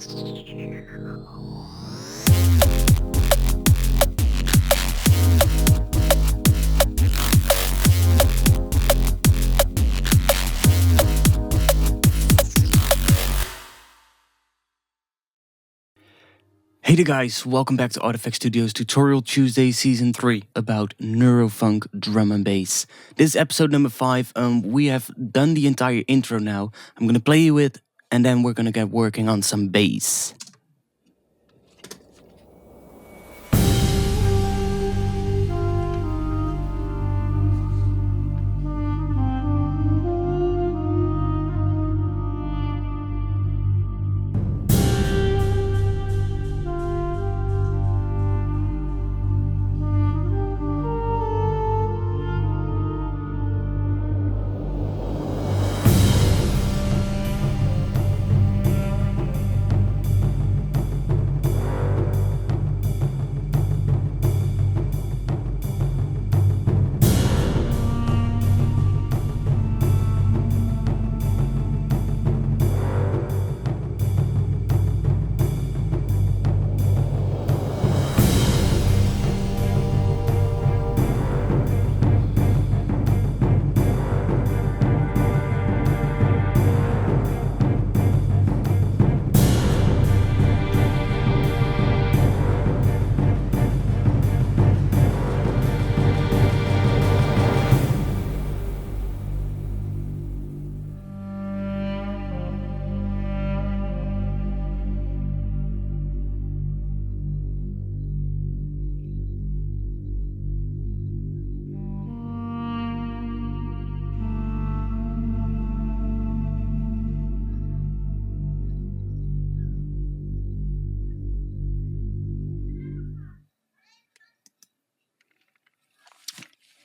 Hey there guys, welcome back to ARTFX Studios Tutorial Tuesday Season 3 about Neurofunk drum and bass. This is episode number 5. We have done the entire intro now. I'm gonna play you it and then we're gonna get working on some bass.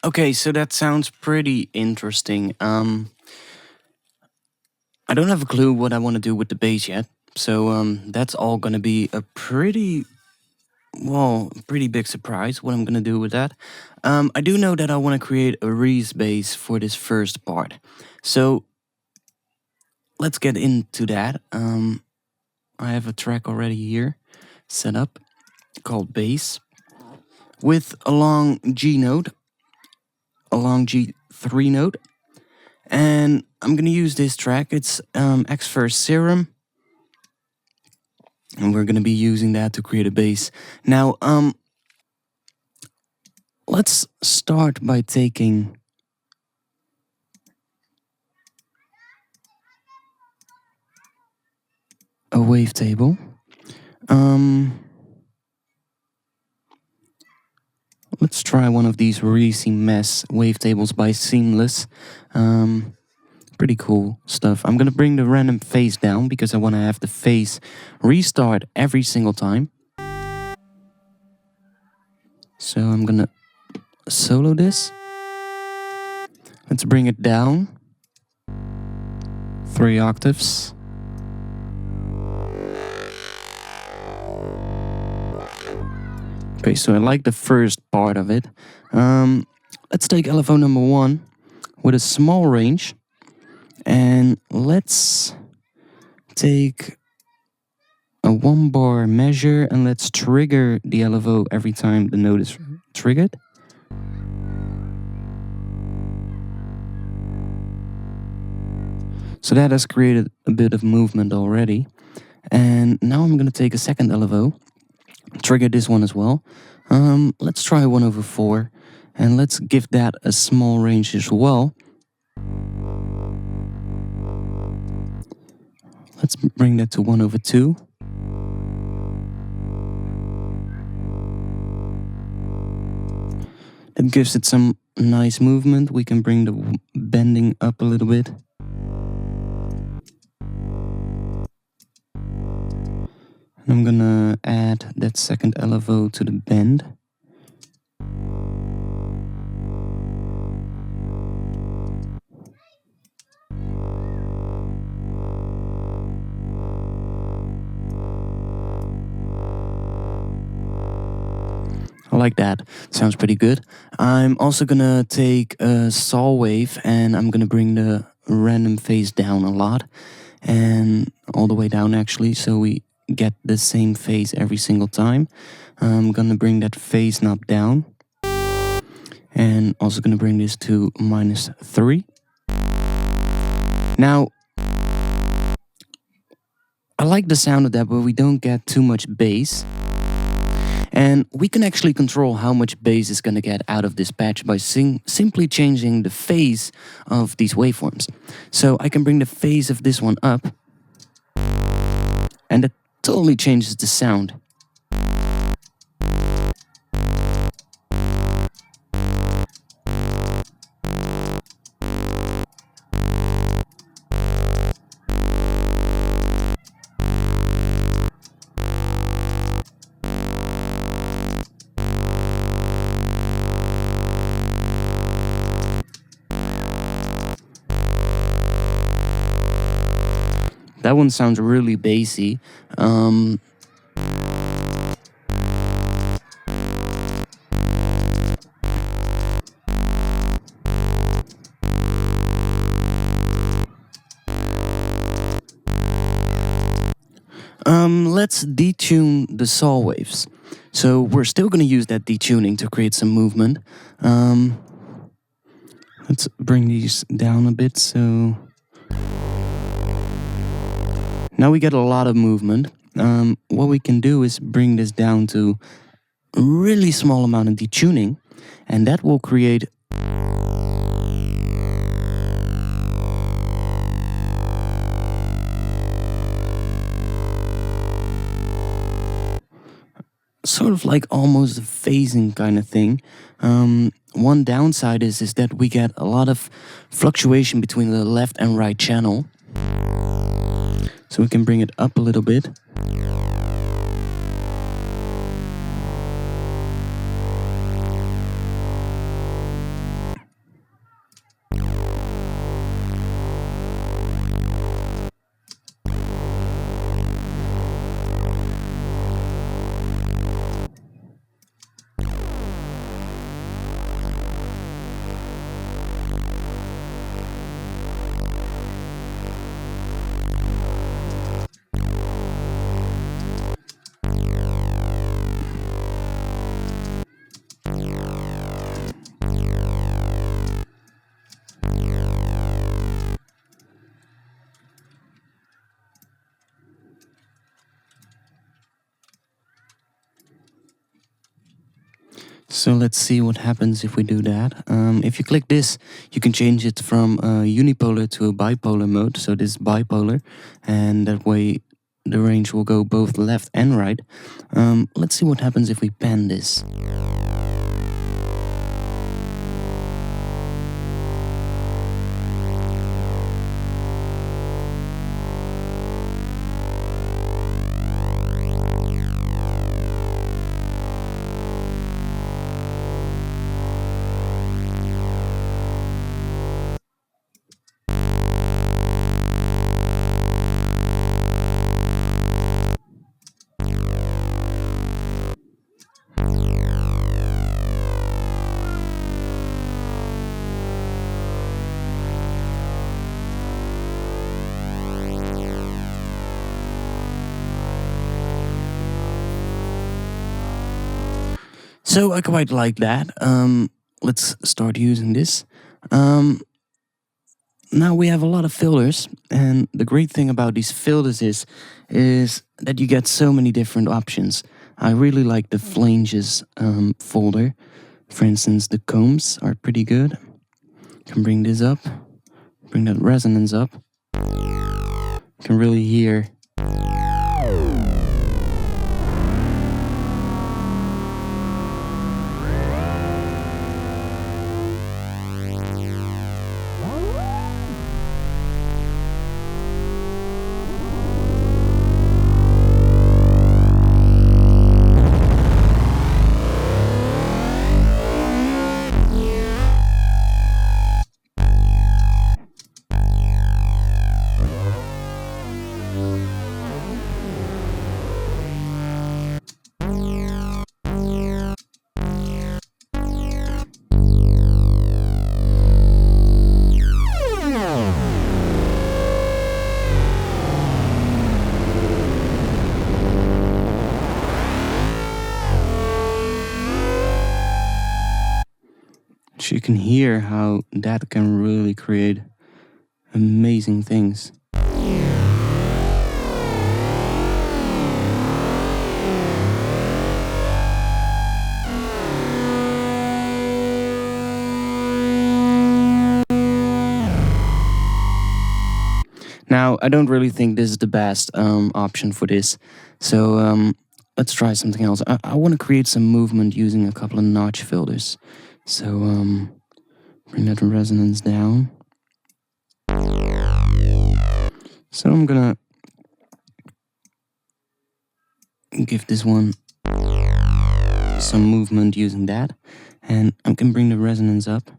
Okay, so that sounds pretty interesting. I don't have a clue what I want to do with the bass yet. So that's all gonna be a pretty big surprise what I'm gonna do with that. I do know that I want to create a reese bass for this first part. So let's get into that. I have a track already here set up called bass with a long G note, a long G3 note, and I'm gonna use this track. It's X1 Serum, and we're gonna be using that to create a bass. Now, let's start by taking a wavetable. Let's try one of these Reese Mesh wavetables by Seamless. Pretty cool stuff. I'm gonna bring the random phase down because I want to have the phase restart every single time. So I'm gonna solo this. Let's bring it down 3 octaves. Okay, so I like the first part of it. Let's take LFO number 1 with a small range. And let's take a 1-bar measure and let's trigger the LFO every time the note is triggered. So that has created a bit of movement already. And now I'm gonna take a second LFO, trigger this one as well. Let's try 1/4 and let's give that a small range as well. Let's bring that to 1/2. It gives it some nice movement. We can bring the bending up a little bit. And I'm gonna add that second LFO to the bend. I like that. Sounds pretty good. I'm also gonna take a saw wave and I'm gonna bring the random phase down a lot. And all the way down actually, so we get the same phase every single time. I'm gonna bring that phase knob down. And also gonna bring this to -3. Now, I like the sound of that, but we don't get too much bass. And we can actually control how much bass is gonna get out of this patch by simply changing the phase of these waveforms. So I can bring the phase of this one up, and that totally changes the sound. That one sounds really bassy. Let's detune the saw waves. So we're still going to use that detuning to create some movement. Let's bring these down a bit. So now we get a lot of movement. What we can do is bring this down to a really small amount of detuning, and that will create sort of like almost a phasing kind of thing. One downside is that we get a lot of fluctuation between the left and right channel. So we can bring it up a little bit. So let's see what happens if we do that. If you click this, you can change it from unipolar to a bipolar mode. So this is bipolar, and that way the range will go both left and right. Let's see what happens if we pan this. So I quite like that. Let's start using this. Now we have a lot of filters, and the great thing about these filters is that you get so many different options. I really like the flanges folder. For instance, the combs are pretty good. Can bring this up, bring that resonance up. Can really hear. you can hear how that can really create amazing things. Now, I don't really think this is the best option for this, so let's try something else. I want to create some movement using a couple of notch filters. So bring that resonance down. So I'm gonna give this one some movement using that, and I can bring the resonance up.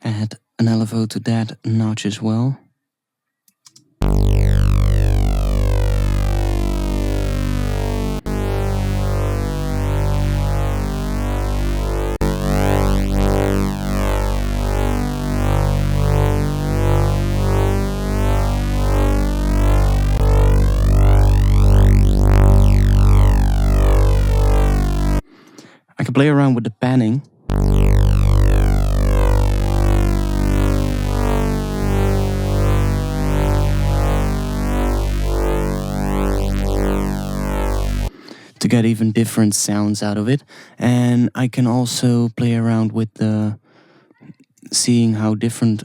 Add an LFO to that notch as well. I can play around with the panning. To get even different sounds out of it, and I can also play around with the seeing how different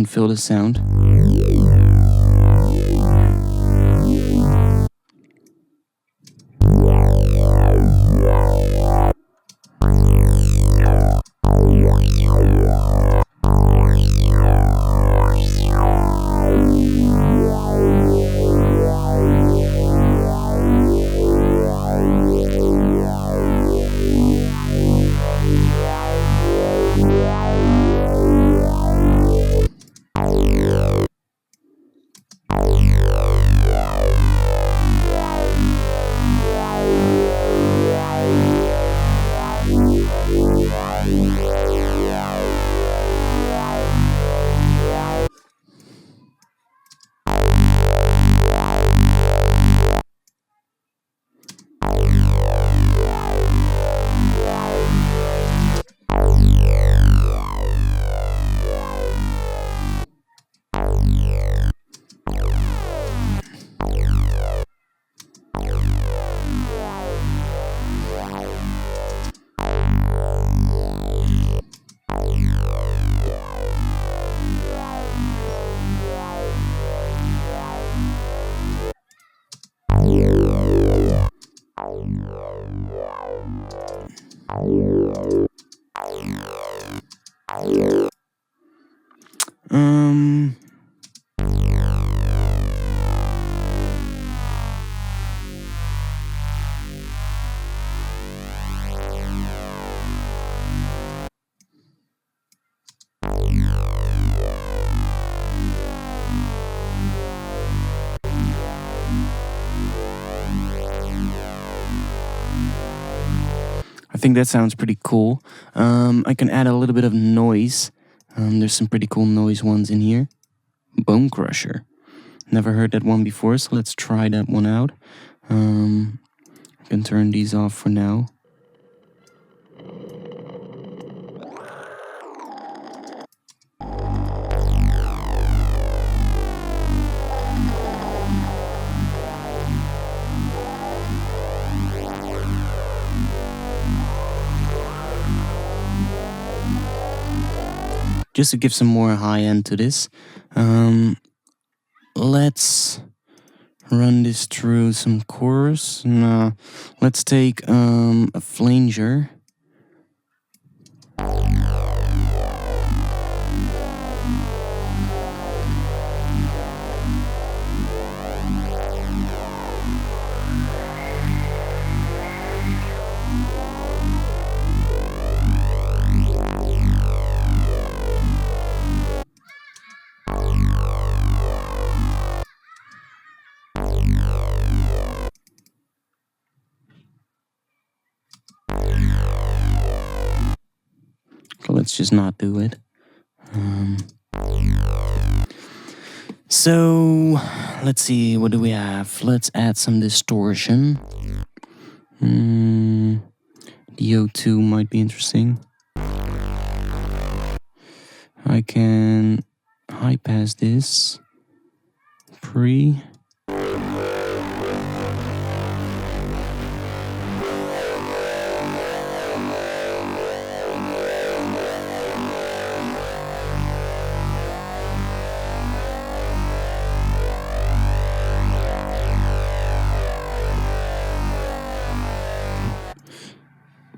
filters sound. I think that sounds pretty cool. I can add a little bit of noise. There's some pretty cool noise ones in here. Bone Crusher. Never heard that one before, so let's try that one out. I can turn these off for now. Just to give some more high end to this, let's run this through some chorus. No, let's take a flanger. let's just not do it. So let's see, what do we have? Let's add some distortion. The O2 might be interesting. I can high pass this. Pre.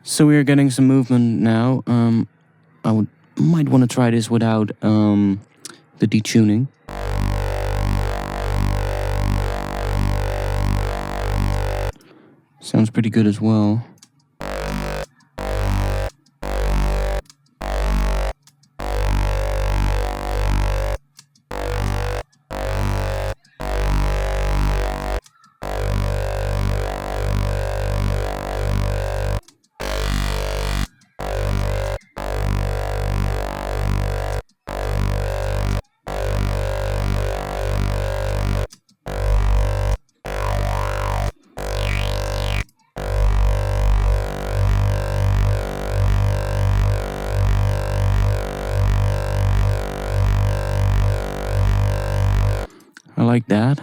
So we are getting some movement now. I might want to try this without the detuning. Sounds pretty good as well. I like that.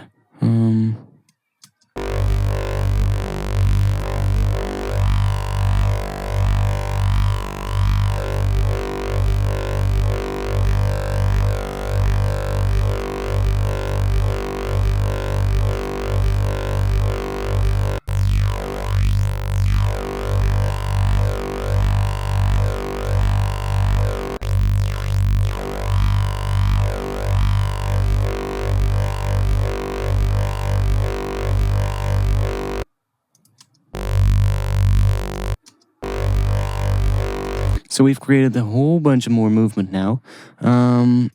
So we've created a whole bunch of more movement now. I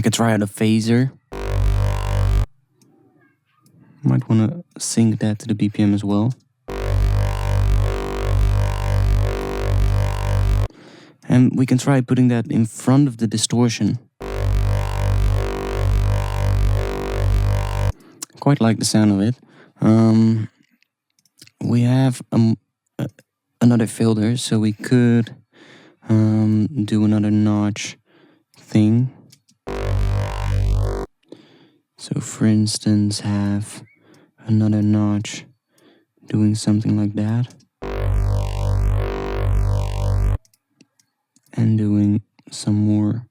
could try out a phaser. Might want to sync that to the BPM as well. And we can try putting that in front of the distortion. Quite like the sound of it. We have another filter, so we could do another notch thing. So for instance, have another notch doing something like that. And doing some more.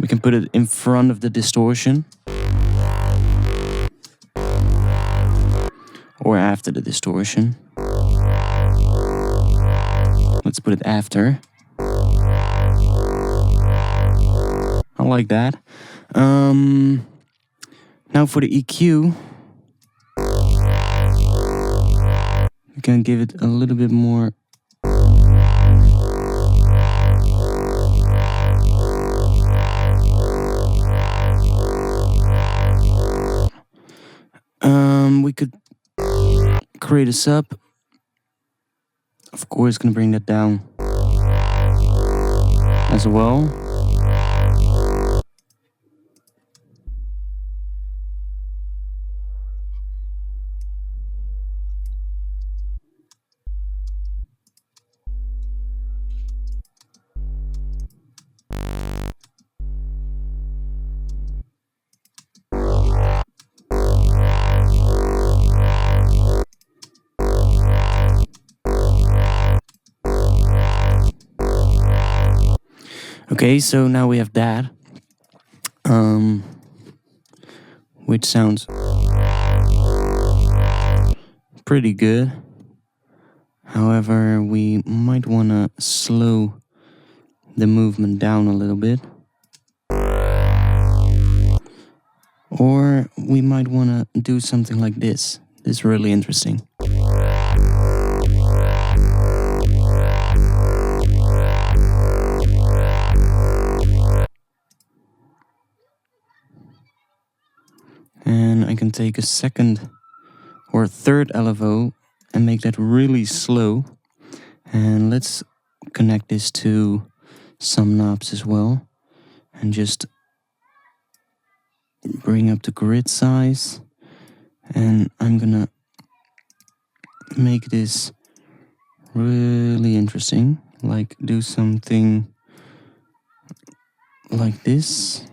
We can put it in front of the distortion. Or after the distortion. Let's put it after. I like that. Now for the EQ. We can give it a little bit more. We could create a sub. Of course, gonna bring that down as well. Okay, so now we have that, which sounds pretty good. However, we might want to slow the movement down a little bit. Or we might want to do something like this. This is really interesting. And I can take a second or third LFO and make that really slow. And let's connect this to some knobs as well. And just bring up the grid size. And I'm gonna make this really interesting. Like do something like this.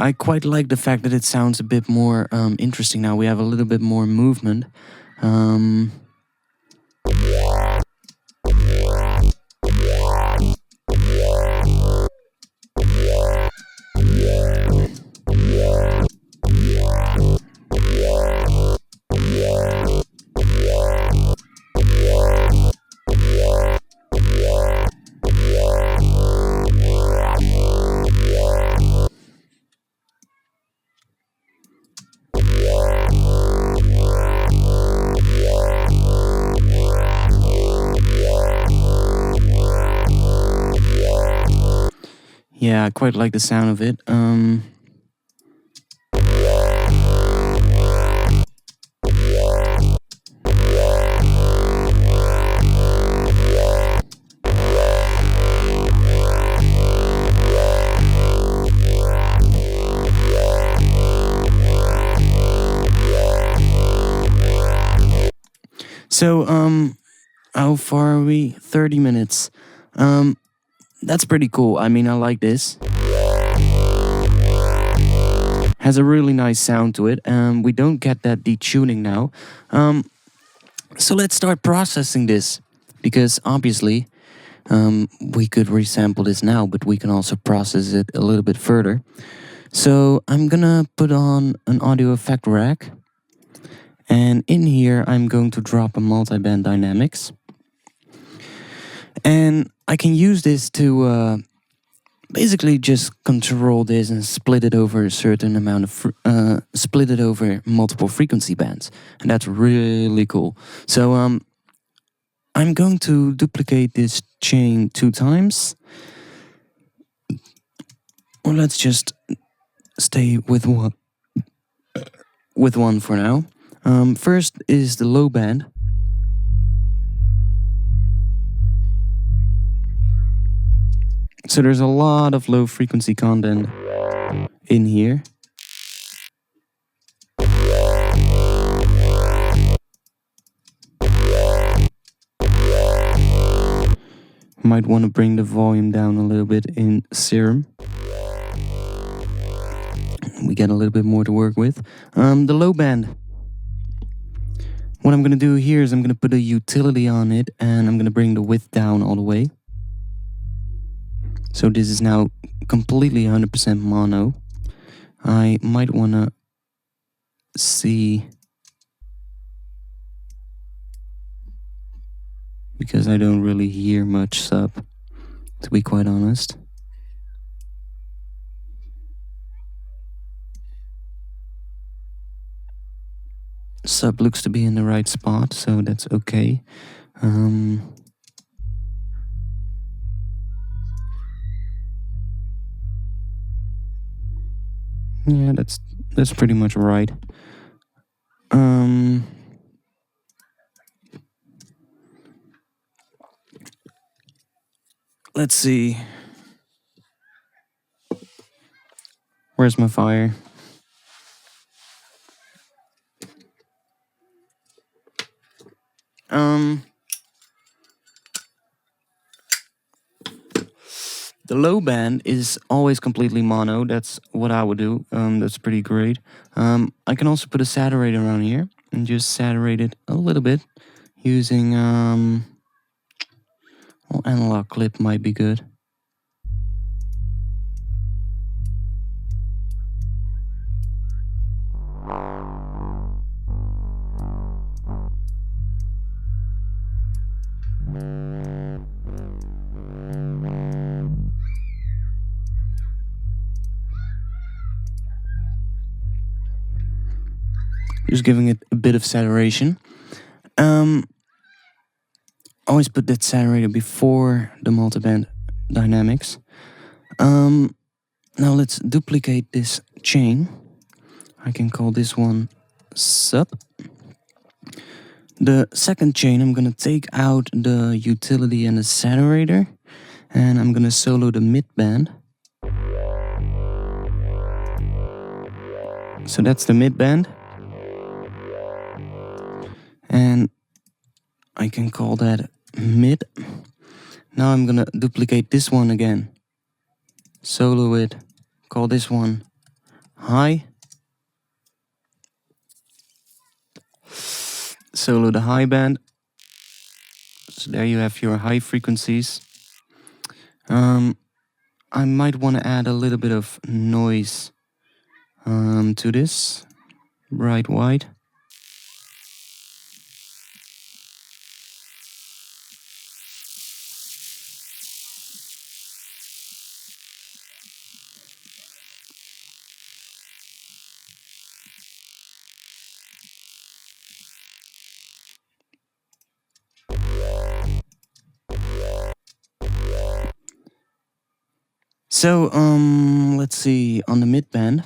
I quite like the fact that it sounds a bit more interesting now. We have a little bit more movement. Yeah, I quite like the sound of it. So, how far are we? 30 minutes. That's pretty cool. I mean, I like this. Has a really nice sound to it. We don't get that detuning now. So let's start processing this. Because obviously, we could resample this now, but we can also process it a little bit further. So I'm gonna put on an audio effect rack. And in here, I'm going to drop a multiband dynamics. And I can use this to basically just control this and split it over a certain amount of, split it over multiple frequency bands. And that's really cool. So I'm going to duplicate this chain 2 times. Or let's just stay with one for now. First is the low band. So there's a lot of low frequency content in here. Might want to bring the volume down a little bit in Serum. We get a little bit more to work with. The low band. What I'm going to do here is I'm going to put a utility on it and I'm going to bring the width down all the way. So this is now completely 100% mono. I might want to see, because I don't really hear much sub, to be quite honest. Sub looks to be in the right spot, so that's okay. Yeah, that's pretty much right. Let's see. Where's my fire? The low band is always completely mono. That's what I would do. That's pretty great. I can also put a saturator on here and just saturate it a little bit using well, analog clip might be good. Just giving it a bit of saturation. Always put that saturator before the multiband dynamics. Now let's duplicate this chain. I can call this one sub. The second chain, I'm gonna take out the utility and the saturator, and I'm gonna solo the mid band. So that's the mid band. And I can call that mid. Now I'm gonna duplicate this one again. Solo it, call this one high. Solo the high band. So there you have your high frequencies. I might want to add a little bit of noise to this, bright white. So, let's see, on the mid band,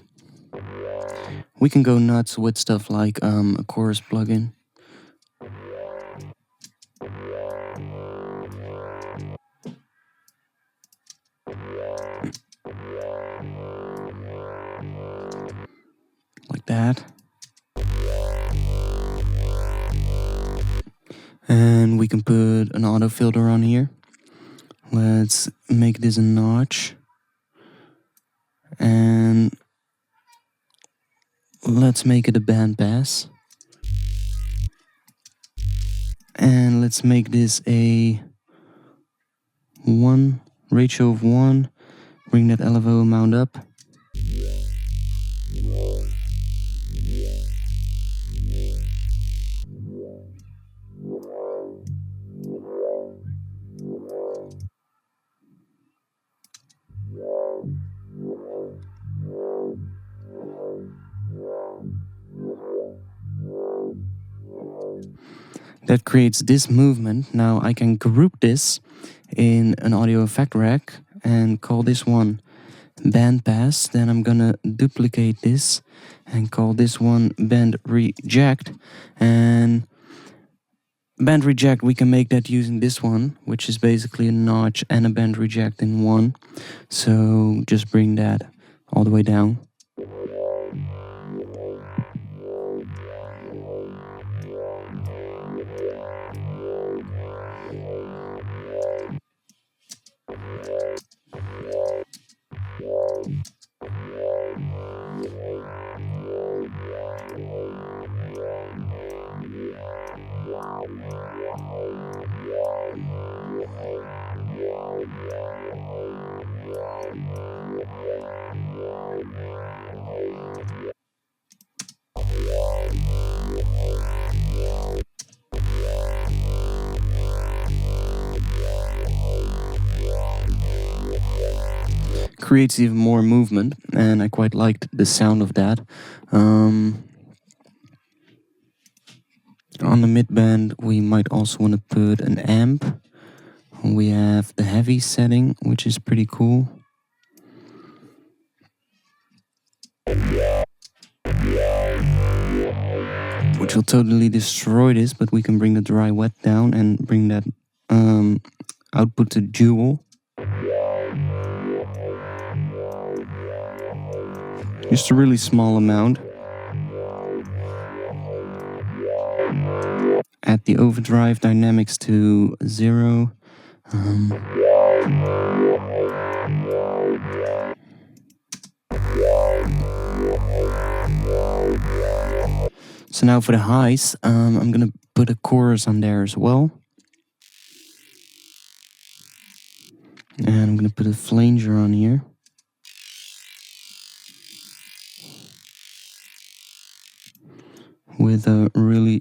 we can go nuts with stuff like a chorus plugin. Like that. And we can put an auto filter on here. Let's make this a notch. And let's make it a band pass. And let's make this a 1 ratio of 1. Bring that LFO amount up. That creates this movement. Now I can group this in an audio effect rack and call this one band pass. Then I'm gonna duplicate this and call this one band reject. And band reject, we can make that using this one, which is basically a notch and a band reject in one. So just bring that all the way down. Creates even more movement, and I quite liked the sound of that. On the mid band, we might also want to put an amp. We have the heavy setting, which is pretty cool. Which will totally destroy this, but we can bring the dry wet down and bring that output to dual. Just a really small amount. Add the overdrive dynamics to 0. So now for the highs, I'm gonna put a chorus on there as well. And I'm gonna put a flanger on here. With a really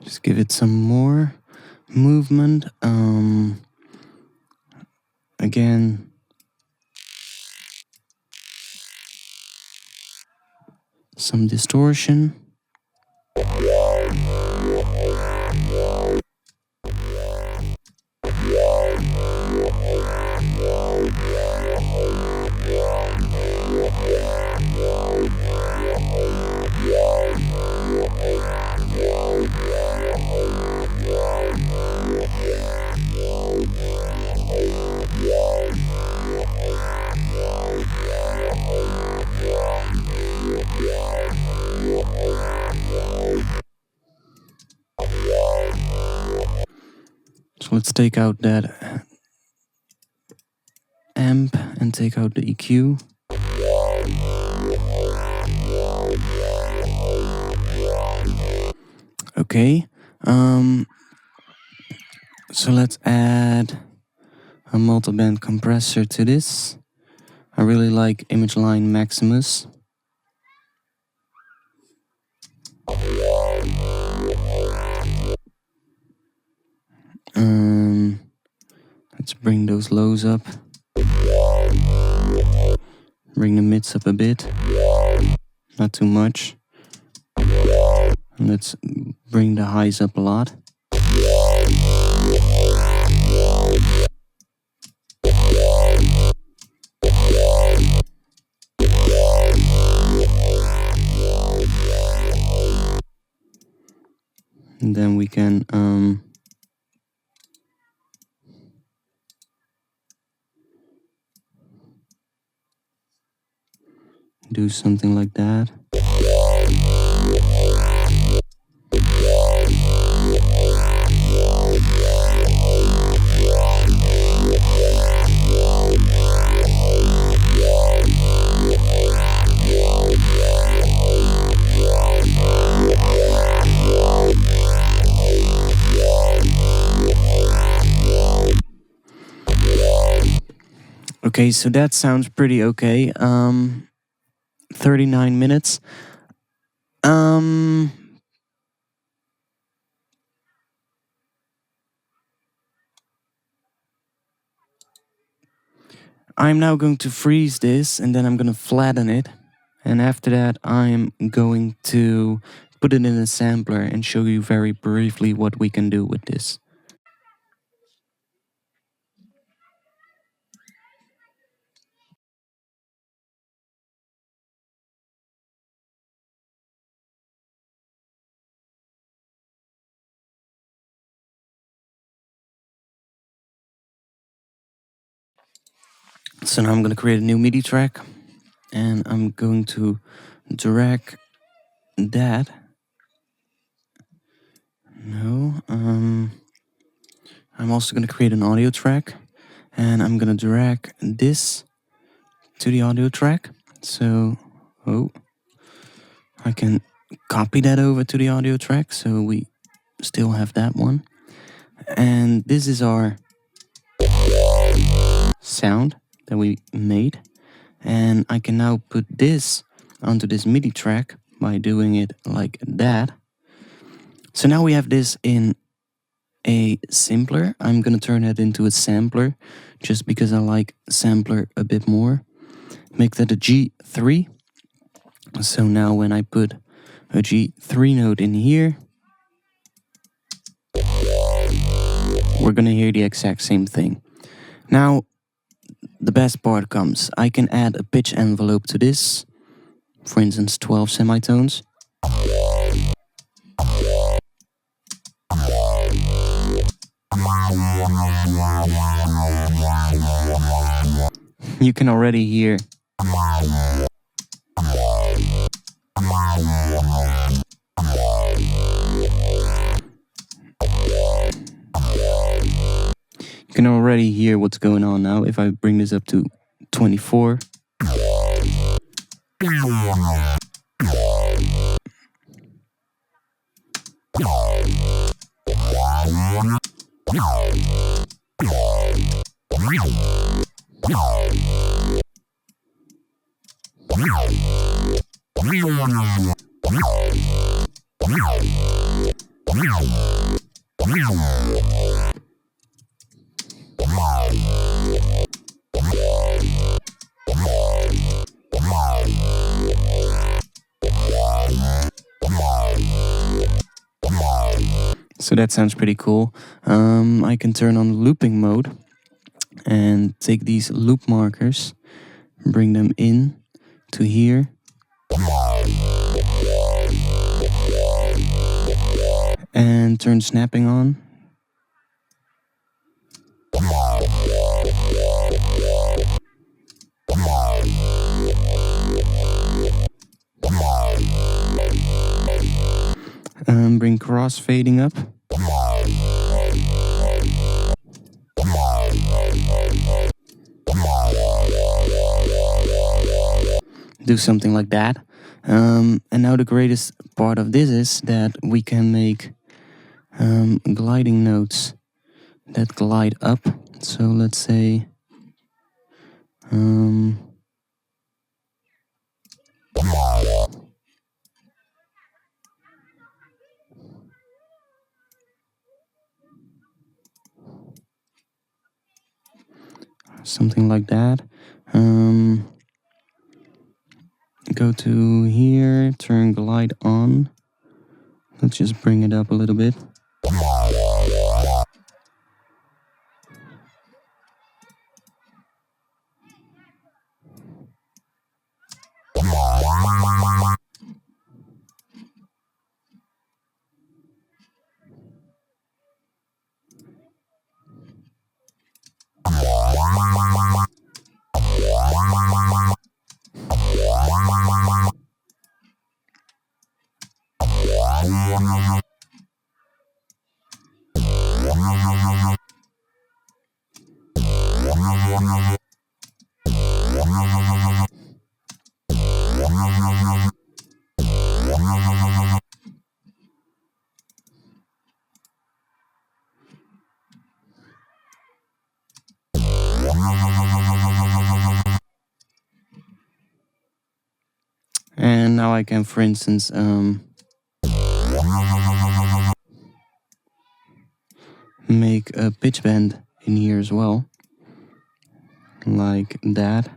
just give it some more movement. Again, some distortion. So let's take out that amp and take out the EQ. Okay, so let's add a multiband compressor to this. I really like Image Line Maximus. Let's bring those lows up. Bring the mids up a bit. Not too much. And let's bring the highs up a lot. And then we can do something like that. Okay, so that sounds pretty okay. 39 minutes. I'm now going to freeze this and then I'm going to flatten it. And after that, I'm going to put it in a sampler and show you very briefly what we can do with this. So now I'm going to create a new MIDI track, and I'm going to drag that. No, I'm also going to create an audio track, and I'm going to drag this to the audio track. So, I can copy that over to the audio track, so we still have that one. And this is our sound that we made. And I can now put this onto this MIDI track by doing it like that. So now we have this in a sampler. I'm gonna turn that into a sampler just because I like sampler a bit more. Make that a G3. So now when I put a G3 note in here, we're gonna hear the exact same thing. Now, the best part comes. I can add a pitch envelope to this. For instance, 12 semitones. You can already hear what's going on now. If I bring this up to 24. So that sounds pretty cool. I can turn on looping mode and take these loop markers, bring them in to here. And turn snapping on. Bring crossfading up. Do something like that. And now the greatest part of this is that we can make gliding notes that glide up. So let's say something like that. Go to here, turn glide on. Let's just bring it up a little bit. And now I can, for instance, make a pitch bend in here as well, like that.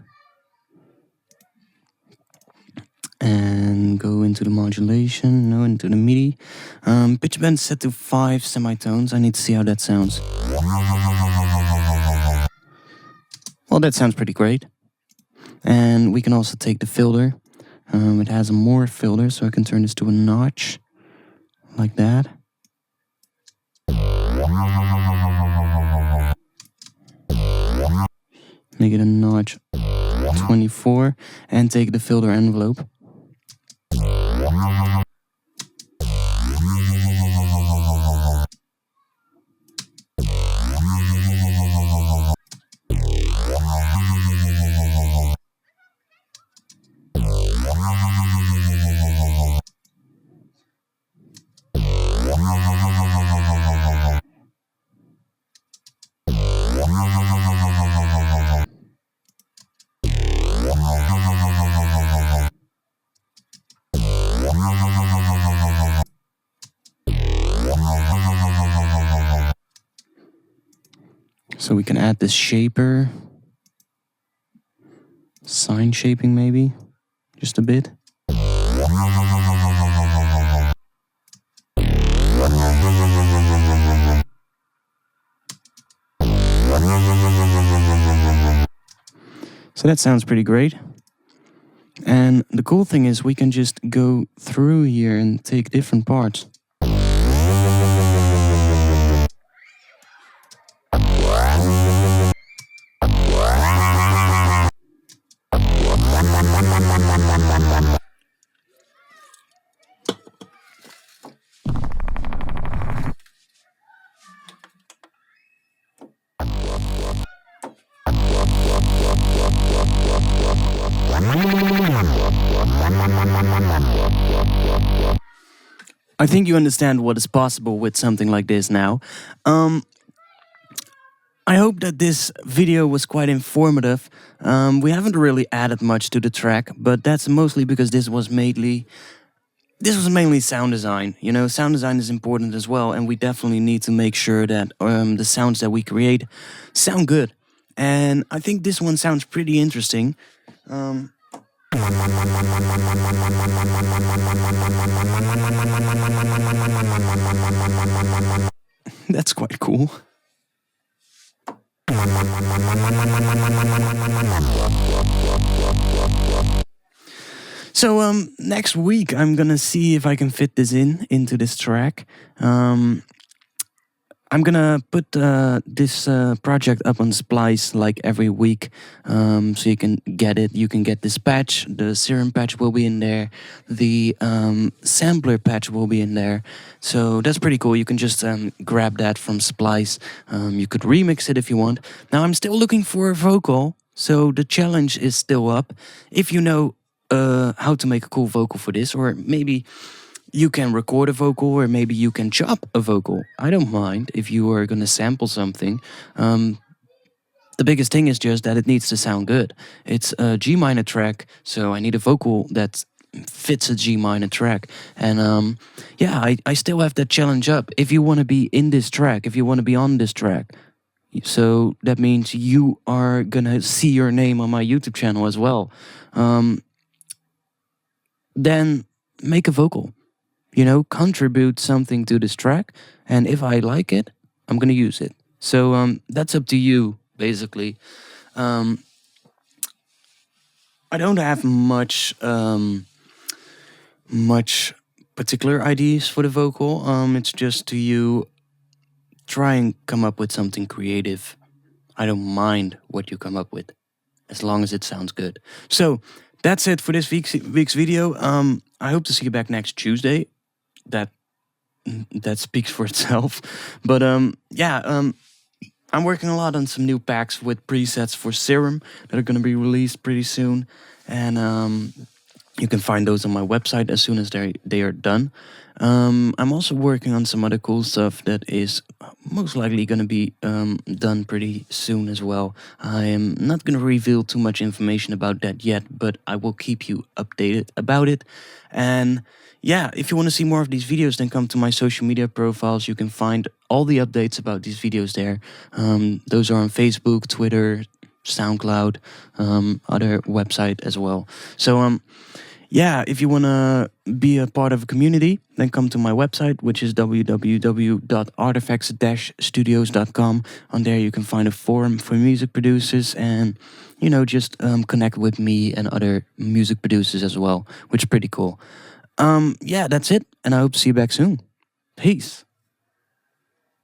And can go into the modulation, no, into the MIDI. Pitch bend set to 5 semitones. I need to see how that sounds. Well, that sounds pretty great. And we can also take the filter. It has a more filter, so I can turn this to a notch, like that. Make it a notch 24, and take the filter envelope. So we can add this shaper, sign shaping maybe, just a bit. So that sounds pretty great. And the cool thing is we can just go through here and take different parts. I think you understand what is possible with something like this now. I hope that this video was quite informative. We haven't really added much to the track, but that's mostly because this was mainly sound design. You know, sound design is important as well, and we definitely need to make sure that the sounds that we create sound good. And I think this one sounds pretty interesting. That's quite cool. So next week I'm gonna see if I can fit this into this track. I'm gonna put this project up on Splice like every week, so you can get it. You can get this patch. The serum patch will be in there. The sampler patch will be in there. So that's pretty cool. You can just grab that from Splice. You could remix it if you want. Now I'm still looking for a vocal, so the challenge is still up. If you know how to make a cool vocal for this, or maybe you can record a vocal, or maybe you can chop a vocal. I don't mind if you are going to sample something. The biggest thing is just that it needs to sound good. It's a G minor track, so I need a vocal that fits a G minor track. And yeah, I still have that challenge up. If you want to be in this track, if you want to be on this track, so that means you are going to see your name on my YouTube channel as well. Then make a vocal. You know, contribute something to this track, and if I like it, I'm gonna use it. So that's up to you, basically. I don't have much particular ideas for the vocal. It's just to you try and come up with something creative. I don't mind what you come up with, as long as it sounds good. So that's it for this week's video. I hope to see you back next Tuesday. That speaks for itself. But yeah, I'm working a lot on some new packs with presets for Serum that are going to be released pretty soon, and you can find those on my website as soon as they are done. I'm also working on some other cool stuff that is most likely going to be done pretty soon as well. I am not going to reveal too much information about that yet, but I will keep you updated about it. And yeah, if you want to see more of these videos, then come to my social media profiles. You can find all the updates about these videos there. Those are on Facebook, Twitter, SoundCloud, other website as well. So yeah, if you want to be a part of a community, then come to my website, which is www.artfx-studios.com. On there, you can find a forum for music producers and, just connect with me and other music producers as well, which is pretty cool. Yeah, that's it. And I hope to see you back soon. Peace.